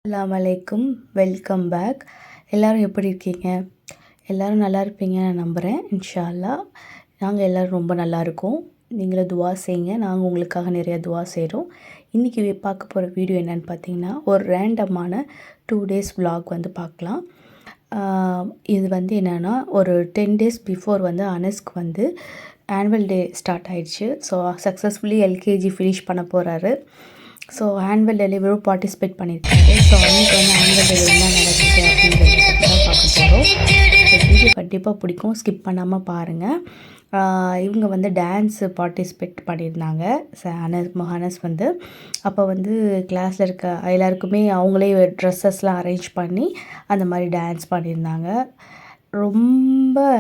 அஸ்ஸலாமு அலைக்கும். Welcome back. எல்லோரும் எப்படி இருக்கீங்க? எல்லோரும் நல்லா இருப்பீங்கன்னு நான் நம்புகிறேன். இன்ஷா அல்லாஹ் நாங்கள் எல்லோரும் ரொம்ப நல்லா இருக்கோம். நீங்களும் துவா செய்யுங்க. நாங்கள் உங்களுக்காக நிறையா துவா செய்கிறோம். இன்றைக்கி பார்க்க போகிற வீடியோ என்னென்னு பார்த்தீங்கன்னா, ஒரு ரேண்டமான 2 days vlog வந்து பார்க்கலாம். இது வந்து என்னென்னா, ஒரு 10 days பிஃபோர் வந்து அனஸ்க்கு வந்து ஆனுவல் டே ஸ்டார்ட் ஆயிடுச்சு. ஸோ சக்ஸஸ்ஃபுல்லி எல்கேஜி ஃபினிஷ் பண்ண போகிறாரு. ஸோ ஆனுவல் டேல பார்ட்டிசிபேட் பண்ணியிருக்காரு. ஸோ அவனுக்கு வந்து ஆனுவல் டேல என்ன நடக்குது அப்படின்றத பற்றி தான் பார்க்க போகிறோம். இந்த வீடியோ கண்டிப்பாக பிடிக்கும், ஸ்கிப் பண்ணாமல் பாருங்கள். இவங்க வந்து டான்ஸு பார்ட்டிசிபேட் பண்ணியிருந்தாங்க. அனஸ் வந்து அப்போ வந்து கிளாஸில் இருக்க எல்லாருக்குமே அவங்களே ட்ரெஸ்ஸஸ்லாம் அரேஞ்ச் பண்ணி அந்த மாதிரி டான்ஸ் பண்ணியிருந்தாங்க.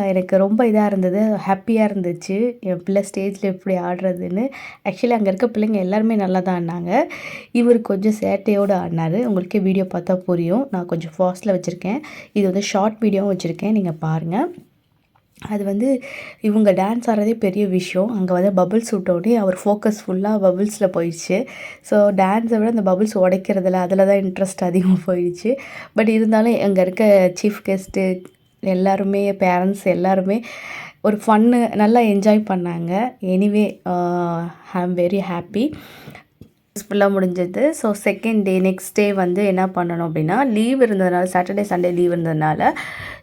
எனக்கு ரொம்ப இதாக இருந்தது, ஹாப்பியாக இருந்துச்சு. என் பிள்ளை ஸ்டேஜில் எப்படி ஆடுறதுன்னு. ஆக்சுவலி அங்கே இருக்க பிள்ளைங்க எல்லாருமே நல்லா தான் ஆடினாங்க. இவர் கொஞ்சம் சேட்டையோடு ஆடினார். உங்களுக்கே வீடியோ பார்த்தா புரியும். நான் கொஞ்சம் ஃபாஸ்ட்டில் வச்சுருக்கேன். இது வந்து ஷார்ட் வீடியோவும் வச்சுருக்கேன், நீங்கள் பாருங்கள். அது வந்து இவங்க டான்ஸ் ஆடுறதே பெரிய விஷயம். அங்கே வந்து பபுள்ஸ் விட்டோடனே அவர் ஃபோக்கஸ் ஃபுல்லாக பபுள்ஸில் போயிடுச்சு. ஸோ டான்ஸை விட அந்த பபுள்ஸ் உடைக்கிறதுல அதில் தான் இன்ட்ரெஸ்ட் அதிகமாக போயிடுச்சு. பட் இருந்தாலும் அங்கே இருக்க சீஃப் கெஸ்ட்டு எல்லாருமே, பேரண்ட்ஸ் எல்லாருமே ஒரு ஃபன்னு நல்லா என்ஜாய் பண்ணாங்க. Anyway I am very happy. ஃபுல்லாக முடிஞ்சது. So second day next day வந்து என்ன பண்ணணும் அப்படின்னா, லீவ் இருந்ததுனால, சாட்டர்டே சண்டே லீவ் இருந்ததுனால,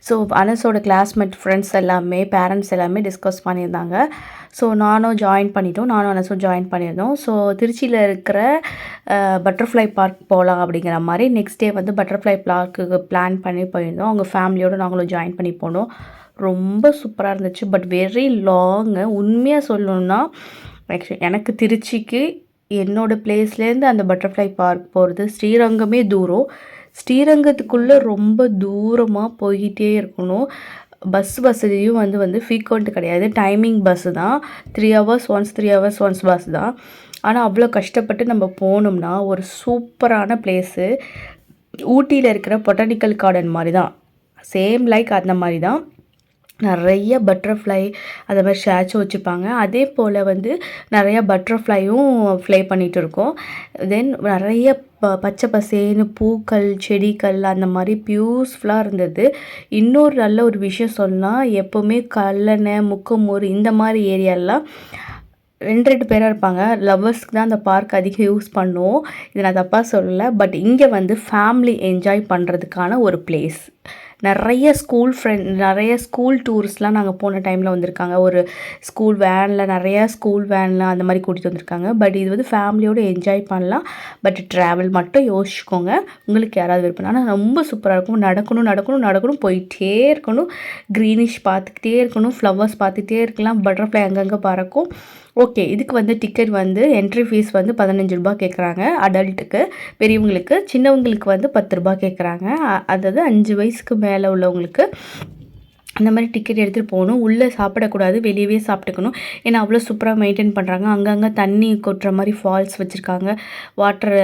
ஸோ அனஸோட கிளாஸ்மேட் ஃப்ரெண்ட்ஸ் எல்லாமே, பேரண்ட்ஸ் எல்லாமே டிஸ்கஸ் பண்ணியிருந்தாங்க. ஸோ நானும் அனஸும் ஜாயின் பண்ணியிருந்தோம். ஸோ திருச்சியில் இருக்கிற பட்டர்ஃப்ளை பார்க் போகலாம் அப்படிங்கிற மாதிரி நெக்ஸ்ட் டே வந்து பட்டர்ஃப்ளை பார்க்குக்கு பிளான் பண்ணி போயிருந்தோம். அவங்க ஃபேமிலியோடு நாங்களும் ஜாயின் பண்ணி போனோம். ரொம்ப சூப்பராக இருந்துச்சு. But very long. உண்மையாக சொல்லணுன்னா, ஆக்சுவலி எனக்கு திருச்சிக்கு என்னோடய பிளேஸ்லேருந்து அந்த பட்டர்ஃப்ளை பார்க் போகிறது ஸ்ரீரங்கமே தூரம். ஸ்ரீரங்கத்துக்குள்ளே ரொம்ப தூரமாக போய்கிட்டே இருக்கணும். பஸ் வசதியும் வந்து ஃப்ரீக்வெண்ட் கிடையாது. டைமிங் பஸ்ஸு தான். 3 hours ஒன்ஸ் பஸ் தான். ஆனால் அவ்வளோ கஷ்டப்பட்டு நம்ம போனோம்னா ஒரு சூப்பரான பிளேஸு. ஊட்டியில் இருக்கிற பொட்டானிக்கல் கார்டன் மாதிரி தான், சேம் லைக் அந்த மாதிரி தான். நிறைய பட்டர்ஃப்ளை அந்த மாதிரி ஸ்டாச்சு வச்சுருப்பாங்க. அதே போல் வந்து நிறையா பட்டர்ஃப்ளையும் ஃப்ளை பண்ணிகிட்டு இருக்கோம். தென் நிறைய பச்சை பசேன்னு பூக்கள், செடிகள் அந்த மாதிரி பியூஸ்ஃபுல்லாக இருந்தது. இன்னொரு நல்ல ஒரு விஷயம் சொன்னால், எப்போவுமே கல்லணை, முக்கமூர் இந்த மாதிரி ஏரியாலாம் 2 பேராக இருப்பாங்க. லவ்வர்ஸ்க்கு தான் அந்த பார்க் அதிகம் யூஸ் பண்ணுவோம். இது நான் தப்பாக சொல்லலை. பட் இங்கே வந்து ஃபேமிலி என்ஜாய் பண்ணுறதுக்கான ஒரு பிளேஸ். நிறைய ஸ்கூல் டூர்ஸ்லாம் நாங்கள் போன டைமில் வந்திருக்காங்க. ஒரு நிறையா ஸ்கூல் வேனில் அந்த மாதிரி கூட்டிகிட்டு வந்திருக்காங்க. பட் இது வந்து ஃபேமிலியோடு என்ஜாய் பண்ணலாம். பட் ட்ராவல் மட்டும் யோசிச்சுக்கோங்க, உங்களுக்கு யாராவது விருப்பம். ஆனால் ரொம்ப சூப்பராக இருக்கும். நடக்கணும் போயிட்டே இருக்கணும். க்ரீனிஷ் பார்த்துக்கிட்டே இருக்கணும். ஃப்ளவர்ஸ் பார்த்துக்கிட்டே இருக்கலாம். பட்டர்ஃப்ளை அங்கங்கே பறக்கும். ஓகே, இதுக்கு வந்து டிக்கெட் வந்து என்ட்ரி ஃபீஸ் வந்து 15 ரூபா கேட்குறாங்க அடல்ட்டுக்கு. பெரியவங்களுக்கு, சின்னவங்களுக்கு வந்து 10 ரூபா கேட்குறாங்க. அதாவது 5 வயசுக்கு மேலே உள்ளவங்களுக்கு அந்த மாதிரி டிக்கெட் எடுத்துகிட்டு போகணும். உள்ளே சாப்பிடக்கூடாது, வெளியவே சாப்பிட்டுக்கணும். ஏன்னா அவ்வளோ சூப்பராக மெயின்டைன் பண்ணுறாங்க. அங்கங்கே தண்ணி கொட்டுற மாதிரி ஃபால்ஸ் வச்சுருக்காங்க. வாட்டர்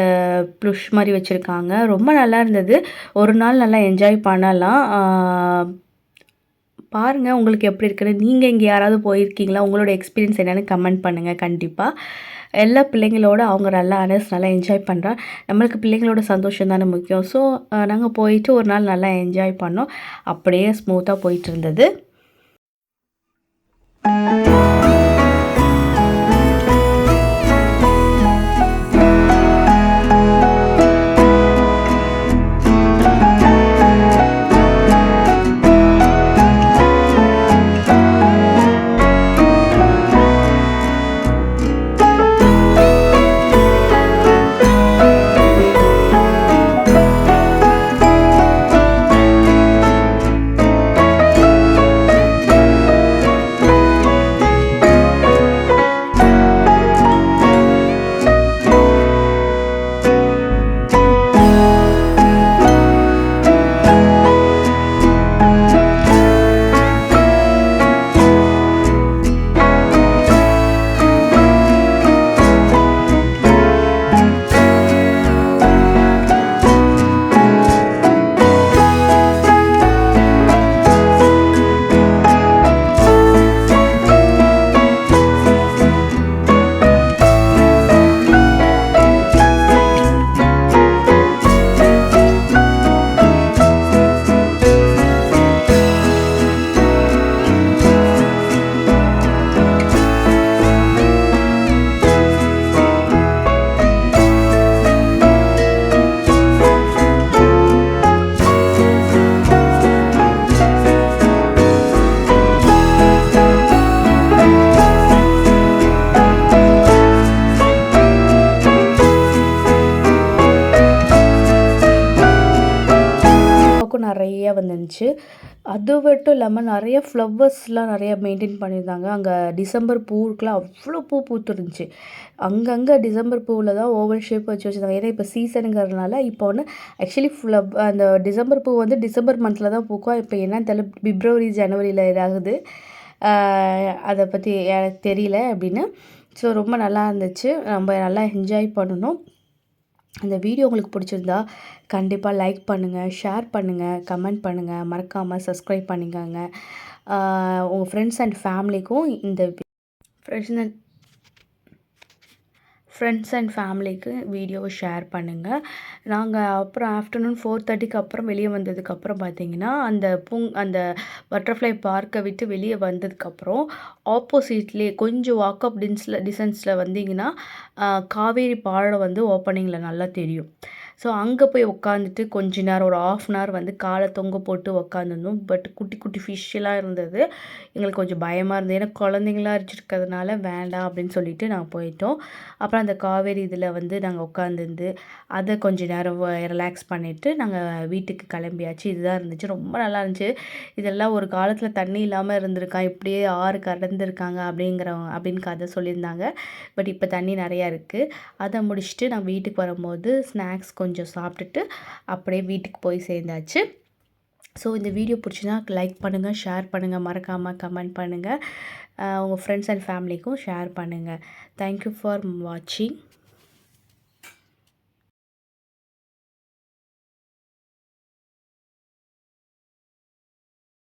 ப்ளஷ் மாதிரி வச்சுருக்காங்க. ரொம்ப நல்லா இருந்தது. ஒரு நாள் நல்லா என்ஜாய் பண்ணலாம். பாருங்கள் உங்களுக்கு எப்படி இருக்குன்னு. நீங்கள் இங்கே யாராவது போயிருக்கீங்களா? உங்களோட எக்ஸ்பீரியன்ஸ் என்னென்னு கமெண்ட் பண்ணுங்கள். கண்டிப்பாக எல்லா பிள்ளைங்களோட அவங்க நல்லா என்ஜாய் பண்ணுறா. நம்மளுக்கு பிள்ளைங்களோட சந்தோஷம் தானே முக்கியம். ஸோ நாங்கள் போயிட்டு ஒரு நாள் நல்லா என்ஜாய் பண்ணோம். அப்படியே ஸ்மூத்தாக போயிட்டு இருந்தது. நிறைய வந்துருந்துச்சு. அது மட்டும் இல்லாமல் நிறைய ஃப்ளவர்ஸ்லாம் நிறைய மெயின்டைன் பண்ணியிருந்தாங்க. அங்கே டிசம்பர் பூவுக்குலாம் அவ்வளோ பூ பூத்துருந்துச்சு. அங்கங்கே டிசம்பர் பூவில் தான் ஓவல் ஷேப் வச்சு வச்சுருந்தாங்க. ஏன்னா இப்போ சீசனுங்கிறதுனால இப்போ வந்து ஆக்சுவலி அந்த டிசம்பர் பூ வந்து டிசம்பர் மந்தில் தான் பூக்கும். இப்போ என்னன்னு தெரியல, பிப்ரவரி ஜனவரியில் இதாகுது. அதை பற்றி எனக்கு தெரியல அப்படின்னு. ஸோ ரொம்ப நல்லா இருந்துச்சு. நம்ம நல்லா என்ஜாய் பண்ணணும். இந்த வீடியோ உங்களுக்கு பிடிச்சிருந்தா கண்டிப்பாக லைக் பண்ணுங்கள், ஷேர் பண்ணுங்கள், கமெண்ட் பண்ணுங்கள், மறக்காமல் சப்ஸ்கிரைப் பண்ணிக்கோங்க. உங்கள் ஃப்ரெண்ட்ஸ் அண்ட் ஃபேமிலிக்கும் இந்த ஃப்ரெண்ட்ஸ் அண்ட் ஃபேமிலிக்கு வீடியோவை ஷேர் பண்ணுங்கள். நாங்கள் அப்புறம் ஆஃப்டர்நூன் 4:30க்கு அப்புறம் வெளியே வந்ததுக்கப்புறம் பார்த்தீங்கன்னா, அந்த பட்டர்ஃப்ளை பார்க்கை விட்டு வெளியே வந்ததுக்கப்புறம் ஆப்போசிட்லேயே கொஞ்சம் வாக்கப் டிஸ்டன்ஸில் வந்தீங்கன்னா, காவேரி பாலம் வந்து ஓப்பனிங்கில் நல்லா தெரியும். ஸோ அங்கே போய் உட்காந்துட்டு கொஞ்ச நேரம் ஒரு 1/2 அன் ஹவர் வந்து காலை தொங்க போட்டு உட்காந்துருந்தோம். பட் குட்டி குட்டி ஃபிஷ்ஷெல்லாம் இருந்தது. எங்களுக்கு கொஞ்சம் பயமாக இருந்தது. ஏன்னா குழந்தைங்களாம் இருக்கிறதுனால வேண்டாம் அப்படின்னு சொல்லிட்டு நாங்கள் போயிட்டோம். அப்புறம் அந்த காவேரி இதில் வந்து நாங்கள் உட்காந்துருந்து அதை கொஞ்சம் நேரம் ரிலாக்ஸ் பண்ணிவிட்டு நாங்கள் வீட்டுக்கு கிளம்பியாச்சு. இதுதான் இருந்துச்சு. ரொம்ப நல்லா இருந்துச்சு. இதெல்லாம் ஒரு காலத்தில் தண்ணி இல்லாமல் இருந்திருக்கா, இப்படியே ஆறு கடந்திருக்காங்க அப்படின்னு கதை சொல்லியிருந்தாங்க. பட் இப்போ தண்ணி நிறையா இருக்குது. அதை முடிச்சுட்டு நான் வீட்டுக்கு வரும்போது ஸ்நாக்ஸ் கொஞ்சம் சாப்பிட்டுட்டு அப்படியே வீட்டுக்கு போய் சேர்ந்தாச்சு. ஸோ இந்த வீடியோ பிடிச்சினா லைக் பண்ணுங்கள், ஷேர் பண்ணுங்கள், மறக்காமல் கமெண்ட் பண்ணுங்கள். உங்கள் ஃப்ரெண்ட்ஸ் அண்ட் ஃபேமிலிக்கும் ஷேர் பண்ணுங்கள். தேங்க்யூ ஃபார் வாட்சிங்.